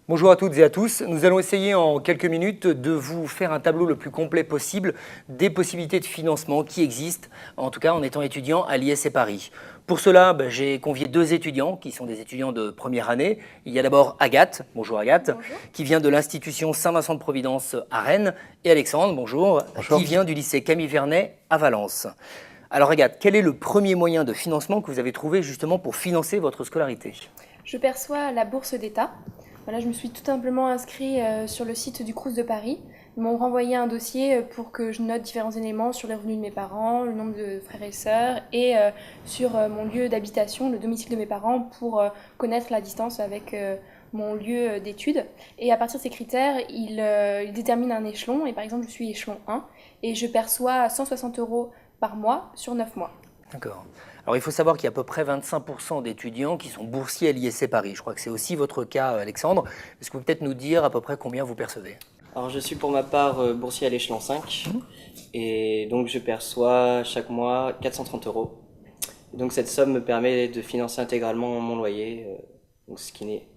Bonjour à toutes et à tous. Nous allons essayer en quelques minutes de vous faire un tableau le plus complet possible des possibilités de financement qui existent, en tout cas en étant étudiant à l'ISC Paris. Pour cela, j'ai convié deux étudiants qui sont des étudiants de première année. Il y a d'abord Agathe, bonjour Agathe, Bonjour. qui vient de l'institution Saint-Vincent-de-Providence à Rennes, et Alexandre, bonjour, Bonjour. qui vient du lycée Camille Vernet à Valence. Alors Agathe, quel est le premier moyen de financement que vous avez trouvé justement pour financer votre scolarité? Je perçois la bourse d'État. Voilà, je me suis tout simplement inscrite sur le site du Crous de Paris. Ils m'ont renvoyé un dossier pour que je note différents éléments sur les revenus de mes parents, le nombre de frères et sœurs et sur mon lieu d'habitation, le domicile de mes parents pour connaître la distance avec mon lieu d'études. Et à partir de ces critères, ils déterminent un échelon. Et par exemple, je suis échelon 1 et je perçois 160 € par mois sur 9 mois. D'accord. Alors il faut savoir qu'il y a à peu près 25% d'étudiants qui sont boursiers à l'ISC Paris. Je crois que c'est aussi votre cas, Alexandre. Est-ce que vous pouvez peut-être nous dire à peu près combien vous percevez? Alors je suis pour ma part boursier à l'échelon 5 et donc je perçois chaque mois 430 €. Et donc cette somme me permet de financer intégralement mon loyer, donc ce qui n'est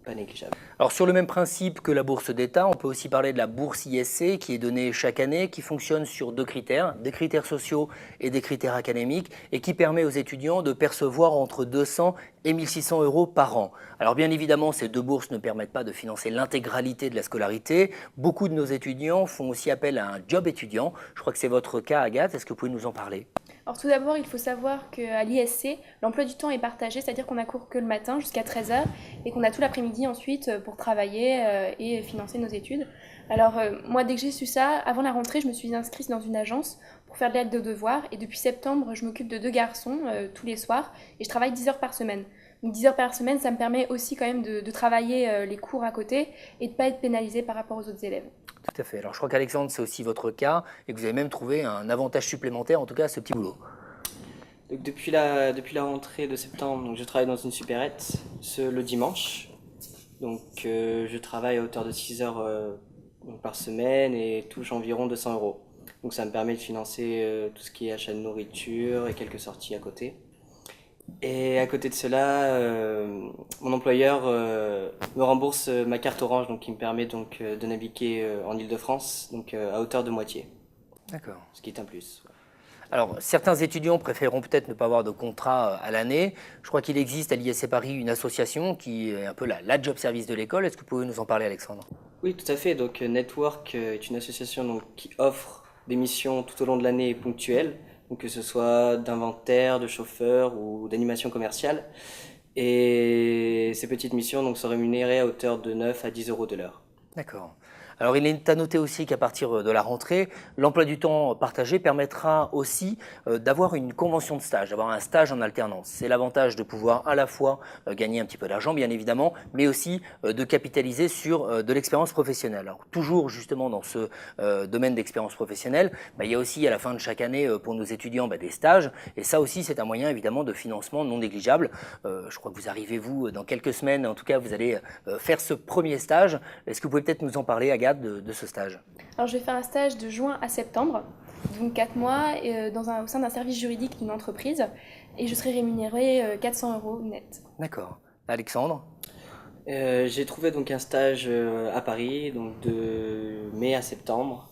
pas négligeable. Alors sur le même principe que la bourse d'État, on peut aussi parler de la bourse ISC qui est donnée chaque année, qui fonctionne sur deux critères, des critères sociaux et des critères académiques, et qui permet aux étudiants de percevoir entre 200 et 1600 € par an. Alors bien évidemment, ces deux bourses ne permettent pas de financer l'intégralité de la scolarité. Beaucoup de nos étudiants font aussi appel à un job étudiant. Je crois que c'est votre cas, Agathe. Est-ce que vous pouvez nous en parler? Alors tout d'abord, il faut savoir qu'à l'ISC, l'emploi du temps est partagé, c'est-à-dire qu'on a cours que le matin jusqu'à 13 h et qu'on a tout l'après-midi ensuite pour travailler et financer nos études. Alors moi, dès que j'ai su ça, avant la rentrée, je me suis inscrite dans une agence pour faire de l'aide de devoirs et depuis septembre, je m'occupe de deux garçons tous les soirs et je travaille 10 heures par semaine. Donc 10 heures par semaine, ça me permet aussi quand même de travailler les cours à côté et de ne pas être pénalisée par rapport aux autres élèves. Tout à fait. Alors je crois qu'Alexandre, c'est aussi votre cas et que vous avez même trouvé un avantage supplémentaire, en tout cas à ce petit boulot. Donc depuis la rentrée de septembre, donc je travaille dans une supérette le dimanche. Donc je travaille à hauteur de 6 heures par semaine et touche environ 200 €. Donc ça me permet de financer tout ce qui est achat de nourriture et quelques sorties à côté. Et à côté de cela, mon employeur me rembourse ma carte Orange, donc qui me permet donc de naviguer en Île-de-France, donc à hauteur de moitié, D'accord. ce qui est un plus. Alors, certains étudiants préféreront peut-être ne pas avoir de contrat à l'année. Je crois qu'il existe à l'ISC Paris une association qui est un peu la job service de l'école. Est-ce que vous pouvez nous en parler, Alexandre? Oui, tout à fait. Donc Network est une association donc, qui offre des missions tout au long de l'année ponctuelles, donc que ce soit d'inventaire, de chauffeur ou d'animation commerciale. Et ces petites missions donc, sont rémunérées à hauteur de 9 à 10 € de l'heure. D'accord. Alors il est à noter aussi qu'à partir de la rentrée, l'emploi du temps partagé permettra aussi d'avoir une convention de stage, d'avoir un stage en alternance. C'est l'avantage de pouvoir à la fois gagner un petit peu d'argent, bien évidemment, mais aussi de capitaliser sur de l'expérience professionnelle. Alors toujours justement dans ce domaine d'expérience professionnelle, il y a aussi à la fin de chaque année pour nos étudiants des stages, et ça aussi c'est un moyen évidemment de financement non négligeable. Je crois que vous arrivez, vous, dans quelques semaines, en tout cas vous allez faire ce premier stage. Est-ce que vous pouvez peut-être nous en parler, Agathe, de ce stage? Alors je vais faire un stage de juin à septembre, donc 4 mois au sein d'un service juridique d'une entreprise et je serai rémunérée 400 € net. D'accord. Alexandre? J'ai trouvé donc un stage à Paris, donc de mai à septembre,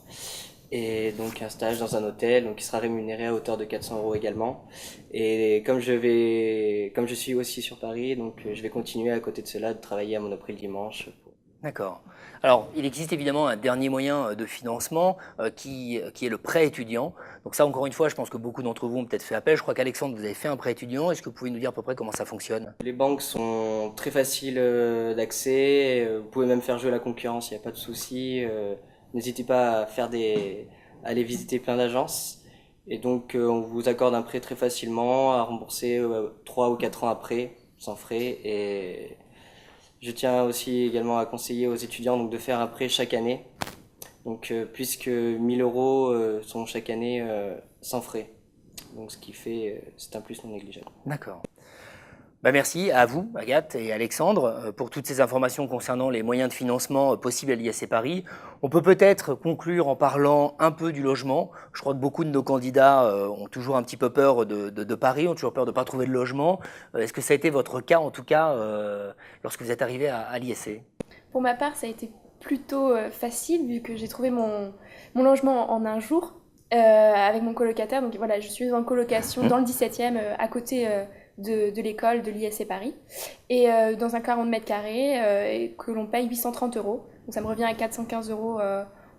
et donc un stage dans un hôtel, donc qui sera rémunéré à hauteur de 400 € également. Et comme je suis aussi sur Paris, donc je vais continuer à côté de cela de travailler à Monoprix le dimanche. D'accord. Alors, il existe évidemment un dernier moyen de financement qui est le prêt étudiant. Donc ça, encore une fois, je pense que beaucoup d'entre vous ont peut-être fait appel. Je crois qu'Alexandre, vous avez fait un prêt étudiant. Est-ce que vous pouvez nous dire à peu près comment ça fonctionne? Les banques sont très faciles d'accès, vous pouvez même faire jouer la concurrence, il n'y a pas de souci. N'hésitez pas à aller visiter plein d'agences. Et donc on vous accorde un prêt très facilement à rembourser 3 ou 4 ans après, sans frais. Et je tiens aussi également à conseiller aux étudiants donc, de faire un prêt chaque année. Donc puisque 1000 € sont chaque année sans frais. Donc ce qui fait, c'est un plus non négligeable. D'accord. Merci à vous, Agathe et Alexandre, pour toutes ces informations concernant les moyens de financement possibles à l'ISC Paris. On peut peut-être conclure en parlant un peu du logement. Je crois que beaucoup de nos candidats ont toujours un petit peu peur de Paris, ont toujours peur de ne pas trouver de logement. Est-ce que ça a été votre cas, en tout cas, lorsque vous êtes arrivé à l'ISC? Pour ma part, ça a été plutôt facile vu que j'ai trouvé mon logement en un jour avec mon colocataire. Donc voilà, je suis en colocation dans le 17e à côté de l'école de l'ISC Paris et dans un 40 mètres carrés et que l'on paye 830 euros. Donc ça me revient à 415 euros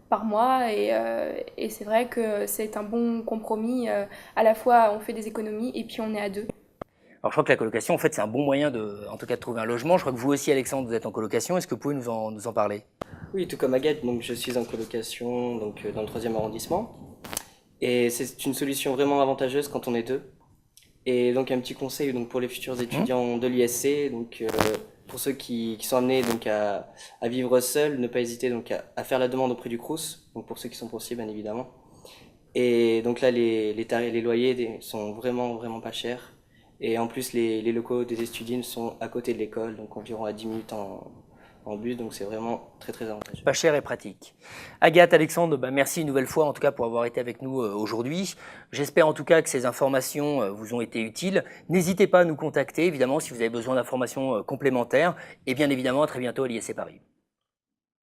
par mois et c'est vrai que c'est un bon compromis. À la fois on fait des économies et puis on est à deux. Alors je crois que la colocation, en fait, c'est un bon moyen en tout cas, de trouver un logement. Je crois que vous aussi, Alexandre, vous êtes en colocation. Est-ce que vous pouvez nous en parler? Oui, tout comme Agathe, donc je suis en colocation donc, dans le 3e arrondissement. Et c'est une solution vraiment avantageuse quand on est deux. Et donc un petit conseil donc, pour les futurs étudiants de l'ISC, donc pour ceux qui sont amenés donc, à vivre seuls, ne pas hésiter donc, à faire la demande auprès du Crous, donc pour ceux qui sont boursiers bien évidemment. Et donc là, les loyers sont vraiment pas chers. Et en plus, les locaux des Estudines sont à côté de l'école, donc environ à 10 minutes en bus, donc c'est vraiment très avantageux. Pas cher et pratique. Agathe, Alexandre, merci une nouvelle fois en tout cas pour avoir été avec nous aujourd'hui. J'espère en tout cas que ces informations vous ont été utiles. N'hésitez pas à nous contacter évidemment si vous avez besoin d'informations complémentaires et bien évidemment à très bientôt à l'ISC Paris.